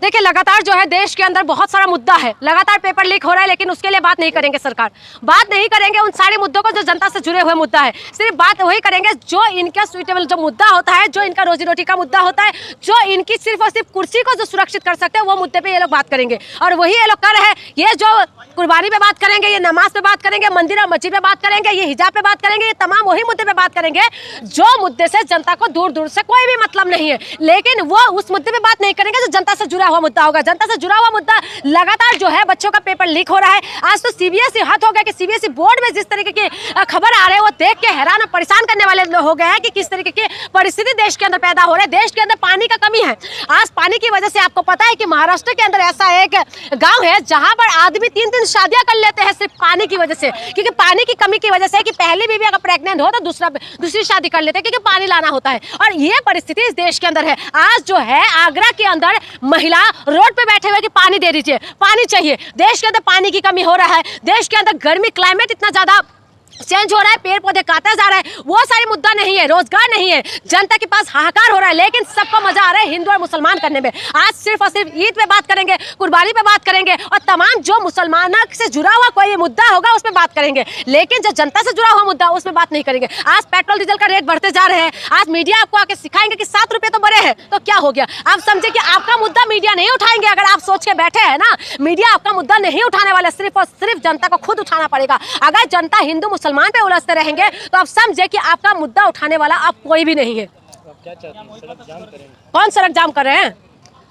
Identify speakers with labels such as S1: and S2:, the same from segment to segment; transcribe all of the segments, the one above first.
S1: देखिए लगातार जो है देश के अंदर बहुत सारा मुद्दा है, लगातार पेपर लीक हो रहा है, लेकिन उसके लिए बात नहीं करेंगे। सरकार बात नहीं करेंगे उन सारे मुद्दों को जो जनता से जुड़े हुए मुद्दा है। सिर्फ बात वही करेंगे जो इनका सुइटेबल जो मुद्दा होता है, जो इनका रोजी रोटी का मुद्दा होता है, जो इनकी सिर्फ और सिर्फ कुर्सी को जो सुरक्षित कर सकते हैं, वो मुद्दे पे ये लोग बात करेंगे। और वही ये लोग कर रहे हैं। ये जो कुर्बानी पे बात करेंगे, ये नमाज पे बात करेंगे, मंदिर और मस्जिद पे बात करेंगे, ये हिजाब पे बात करेंगे, ये तमाम वही मुद्दे पे बात करेंगे जो मुद्दे से जनता को दूर दूर से कोई भी मतलब नहीं है। लेकिन वो उस मुद्दे पे बात नहीं करेंगे जो जनता से जुड़ा हुआ मुद्दा होगा। जनता से जुड़ा हुआ मुद्दा लगातार जो है बच्चों का पेपर लीक हो रहा है। आज तो सीबीएसई हद हो गया कि सीबीएसई बोर्ड में जिस तरीके की खबर आ रहे हैं वो देख के हैरान और परेशान करने वाले हो गए हैं कि किस तरीके की परिस्थिति देश के अंदर पैदा हो रही है। देश के अंदर पानी का कमी है। आज पानी की वजह से आपको पता है कि महाराष्ट्र के अंदर ऐसा एक गाँव है जहाँ पर आदमी 3-3 शादियां कर लेते हैं सिर्फ पानी की वजह से, क्योंकि पानी की कमी की वजह से कि पहली बीवी अगर प्रेग्नेंट हो तो दूसरी शादी कर लेते हैं क्योंकि पानी लाना होता है। और ये परिस्थिति इस देश के अंदर है। आज जो है आगरा के अंदर महिला रोड पे बैठे हुए कि पानी दे दीजिए, पानी चाहिए। देश के अंदर पानी की कमी हो रहा है। देश के अंदर गर्मी क्लाइमेट इतना ज्यादा चेंज हो रहा है, पेड़ पौधे काटा जा रहा है, वो सारी मुद्दा नहीं है, रोजगार नहीं है, जनता के पास हाहाकार हो रहा है, लेकिन सबको मजा आ रहा है हिंदू और मुसलमान करने में। आज सिर्फ और सिर्फ ईद पे बात करेंगे, कुर्बानी पे बात करेंगे और तमाम जो मुसलमानों से जुड़ा हुआ कोई मुद्दा होगा उसमें बात करेंगे, लेकिन जो जनता से जुड़ा हुआ मुद्दा उसमें बात नहीं करेंगे। आज पेट्रोल डीजल का रेट बढ़ते जा रहे हैं। आज मीडिया आपको आके सिखाएंगे कि 7 रुपए तो बढ़े हैं, तो क्या हो गया? आप समझे कि आपका मुद्दा मीडिया नहीं उठाएंगे। अगर आप सोच के बैठे हैं ना, मीडिया आपका मुद्दा नहीं उठाने वाला, सिर्फ और सिर्फ जनता को खुद उठाना पड़ेगा। अगर जनता हिंदू मुसलमान पे उलझते रहेंगे तो आप समझे कि आपका मुद्दा उठाने वाला आप कोई भी नहीं है।
S2: क्या चाहते हैं? सड़क जाम करें?
S1: कौन सड़क जाम कर रहे हैं?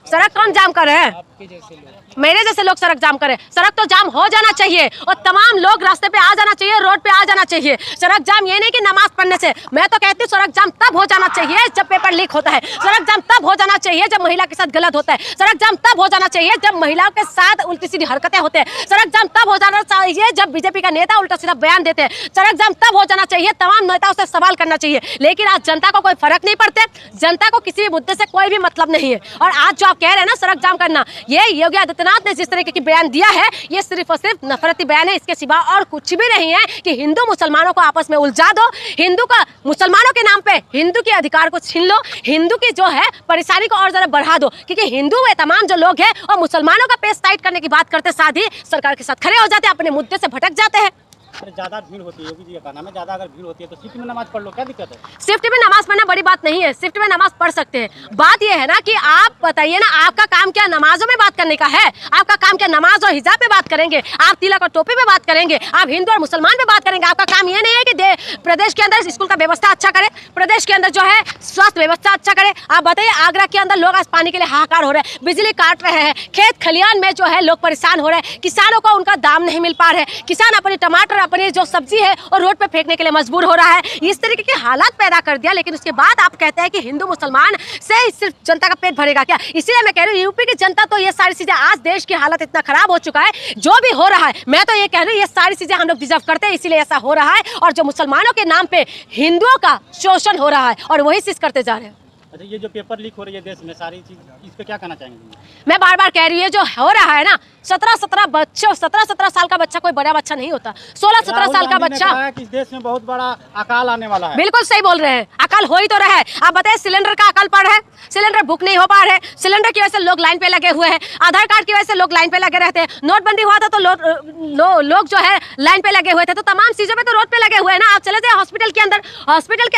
S1: सड़क कौन जाम कर रहे हैं?
S2: आपके जैसे लोग,
S1: मेरे जैसे लोग सड़क जाम करें। सड़क तो जाम हो जाना चाहिए और तमाम लोग रास्ते पे आ जाना चाहिए, रोड पे आ जाना चाहिए। सड़क जाम ये नहीं कि नमाज पढ़ने से। मैं तो कहती हूँ सड़क जाम तब हो जाना चाहिए जब पेपर लीक होता है। सड़क जाम तब हो जाना चाहिए जब महिला के साथ गलत होता है। सड़क जाम तब हो जाना चाहिए जब महिलाओं के साथ उल्टी सीधी हरकतें होते हैं। सड़क जाम तब हो जाना चाहिए जब बीजेपी का नेता उल्टा सीधा बयान देते हैं। सड़क जाम तब हो जाना चाहिए, तमाम नेताओं से सवाल करना चाहिए। लेकिन आज जनता को कोई फर्क नहीं पड़ते, जनता को किसी भी मुद्दे से कोई भी मतलब नहीं है। और आज जो आप कह रहे हैं ना सड़क जाम करना, ये योगी आदित्यनाथ ने जिस तरीके की बयान दिया है, ये सिर्फ और सिर्फ नफरती बयान है। इसके सिवा और कुछ भी नहीं है कि हिंदू मुसलमानों को आपस में उलझा दो, हिंदू का मुसलमानों के नाम पे हिंदू के अधिकार को छीन लो, हिंदू की जो है परेशानी को और ज्यादा बढ़ा दो। क्योंकि हिंदू वे तमाम जो लोग हैं और मुसलमानों का पेश टाइट करने की बात करते साथ ही सरकार के साथ खड़े हो जाते हैं, अपने मुद्दे से भटक जाते हैं।
S2: ज्यादा भीड़ होती है, योगी जी का कहना है ज्यादा अगर भीड़ होती है तो शिफ्ट में नमाज पढ़ लो, क्या दिक्कत है?
S1: शिफ्ट में नमाज पढ़ना बड़ी बात नहीं है, शिफ्ट में नमाज पढ़ सकते हैं। बात यह है ना कि आप बताइए ना, आपका काम क्या नमाजों में बात करने का है? आपका काम क्या नमाज और हिजाब पे बात करेंगे? आप तिलक और टोपी पे बात करेंगे? आप हिंदू और मुसलमान पे बात करेंगे? आपका काम ये नहीं है कि प्रदेश के अंदर स्कूल का व्यवस्था अच्छा करे, प्रदेश के अंदर जो है स्वास्थ्य व्यवस्था अच्छा करे? आप बताइए, आगरा के अंदर लोग आज पानी के लिए हाहाकार हो रहे हैं, बिजली काट रहे हैं, खेत खलियान में जो है लोग परेशान हो रहे हैं, किसानों को उनका दाम नहीं मिल पा रहा है, किसान अपने टमाटर अपनी जो सब्जी है और रोड पे फेंकने के लिए मजबूर हो रहा है। इस तरीके के हालात पैदा कर दिया, लेकिन उसके बाद आप कहते हैं कि हिंदू मुसलमान से सिर्फ जनता का पेट भरेगा क्या? इसीलिए मैं कह रही हूँ यूपी की जनता तो ये सारी चीजें, आज देश की हालत इतना खराब हो चुका है, जो भी हो रहा है मैं तो ये कह रही हूँ ये सारी चीजें हम लोग डिजर्व करते हैं, इसीलिए ऐसा हो रहा है। और जो मुसलमानों के नाम पे हिंदुओं का शोषण हो रहा है और वही चीज करते जा रहे हैं।
S2: अच्छा, ये जो पेपर लीक हो रही है देश में सारी चीज, इस पे क्या कहना चाहेंगे?
S1: मैं बार बार कह रही हूँ, जो हो रहा है ना, 17 साल का बच्चा कोई बड़ा बच्चा नहीं होता। 16-17 साल का बच्चा,
S2: इस देश में बहुत बड़ा अकाल आने वाला है।
S1: बिल्कुल सही बोल रहे हैं, अकाल हो ही तो रहा है। आप बताइए, सिलेंडर का अकाल पड़ रहा है, सिलेंडर बुक नहीं हो पा रहे, सिलेंडर की वजह से लोग लाइन पे लगे हुए हैं, आधार कार्ड की वजह से लोग लाइन पे लगे रहते हैं, नोटबंदी हुआ था तो लोग जो है लाइन पे लगे हुए थे, तो तमाम चीजों पे तो रोड पे लगे हुए हैं ना। आप चले जाए हॉस्पिटल के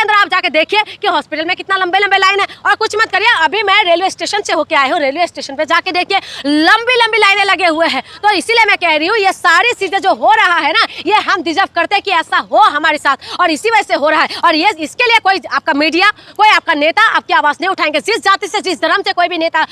S1: अंदर आप जाके देखिए कि हॉस्पिटल में कितना लंबे लंबे लाइन है। और कुछ मत करिए, अभी मैं रेलवे स्टेशन से होके आए हूँ, रेलवे स्टेशन पे जाके देखिए लंबी लंबी लाइनें लगे हुए हैं। तो इसीलिए मैं कह रही हूँ ये सारी चीजें जो हो रहा है ना, ये हम डिजर्व करते हैं कि ऐसा हो हमारे साथ, और इसी वजह से हो रहा है। और ये इसके लिए कोई आपका मीडिया, कोई आपका नेता आपकी आवाज नहीं उठाएंगे। जिस जाति से, जिस धर्म से कोई भी नेता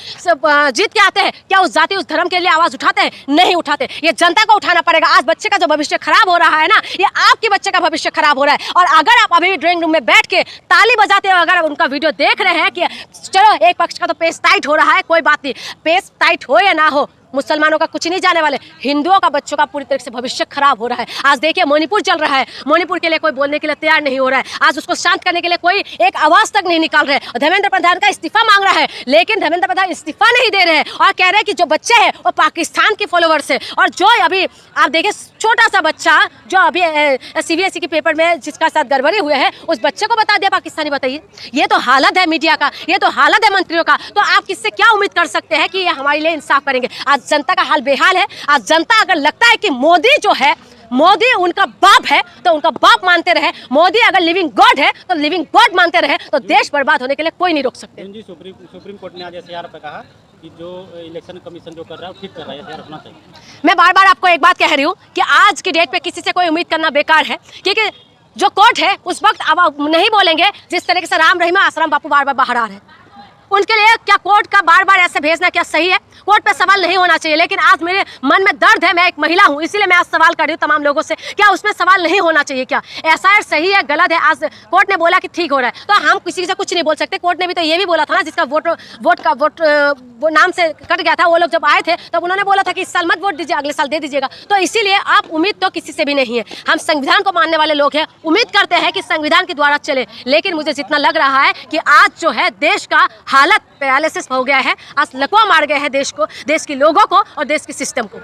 S1: जीत के आते हैं, क्या उस जाति उस धर्म के लिए आवाज उठाते हैं? नहीं उठाते। ये जनता को उठाना पड़ेगा। आज बच्चे का जो भविष्य खराब हो रहा है ना, ये आपके बच्चे का भविष्य खराब हो रहा है। और अगर आप अभी ड्राइंग रूम में बैठ के ताली बजाते हो, अगर उनका वीडियो देख रहे हैं कि चलो एक पक्ष का तो पेश टाइट हो रहा है, कोई बात नहीं, पेश टाइट हो या ना हो, मुसलमानों का कुछ नहीं जाने वाले, हिंदुओं का बच्चों का पूरी तरह से भविष्य खराब हो रहा है। आज देखिए मणिपुर चल रहा है, मणिपुर के लिए कोई बोलने के लिए तैयार नहीं हो रहा है। आज उसको शांत करने के लिए कोई एक आवाज तक नहीं निकाल रहे। धर्मेंद्र प्रधान का इस्तीफा मांग रहा है, लेकिन धर्मेंद्र प्रधान इस्तीफा नहीं दे रहे हैं और कह रहे हैं कि जो बच्चे हैं वो पाकिस्तान के फॉलोवर्स है। और जो अभी आप देखिए छोटा सा बच्चा जो अभी CBSE के पेपर में जिसका साथ गड़बड़ी हुए है, उस बच्चे को बता दिया पाकिस्तानी। बताइए, ये तो हालत है मीडिया का, ये तो हालत है मंत्रियों का। तो आप किससे क्या उम्मीद कर सकते हैं कि ये हमारे लिए इंसाफ करेंगे? आज जनता का हाल बेहाल है। आज जनता अगर लगता है कि मोदी जो है, मोदी उनका बाप है तो उनका बाप मानते रहे, मोदी अगर लिविंग गॉड है तो लिविंग गॉड मानते रहे, तो देश बर्बाद होने के लिए कोई नहीं रोक सकते।
S2: जी, सुप्रीम कोर्ट ने आज SIR पे कहा कि जो इलेक्शन कमीशन जो कर रहा है वो ठीक कर रहा है, SIR होना चाहिए।
S1: मैं बार बार आपको एक बात कह रही हूँ कि आज की डेट पे किसी से कोई उम्मीद करना बेकार है, क्योंकि जो कोर्ट है उस वक्त अब नहीं बोलेंगे जिस तरीके से राम रहीम आसाराम बापू बार बार बाहर आ रहे हैं। उनके लिए क्या कोर्ट का बार बार ऐसे भेजना क्या सही है? कोर्ट पे सवाल नहीं होना चाहिए, लेकिन आज मेरे मन में दर्द है, मैं एक महिला हूँ, इसीलिए मैं आज सवाल कर रही हूँ तमाम लोगों से, क्या उसमें सवाल नहीं होना चाहिए? क्या SIR सही है गलत है? आज कोर्ट ने बोला कि ठीक हो रहा है, तो हम किसी से कुछ नहीं बोल सकते। कोर्ट ने भी तो ये भी बोला था ना, जिसका वोट वो नाम से कट गया था, वो लोग जब आए थे तब उन्होंने बोला था कि इस साल मत वोट दीजिए, अगले साल दे दीजिएगा। तो इसीलिए आप उम्मीद तो किसी से भी नहीं है। हम संविधान को मानने वाले लोग हैं, उम्मीद करते हैं कि संविधान के द्वारा चले, लेकिन मुझे जितना लग रहा है कि आज जो है देश का हालत पैरालिसिस हो गया है। आज लकवा मार गए हैं देश को, देश के लोगों को और देश के सिस्टम को।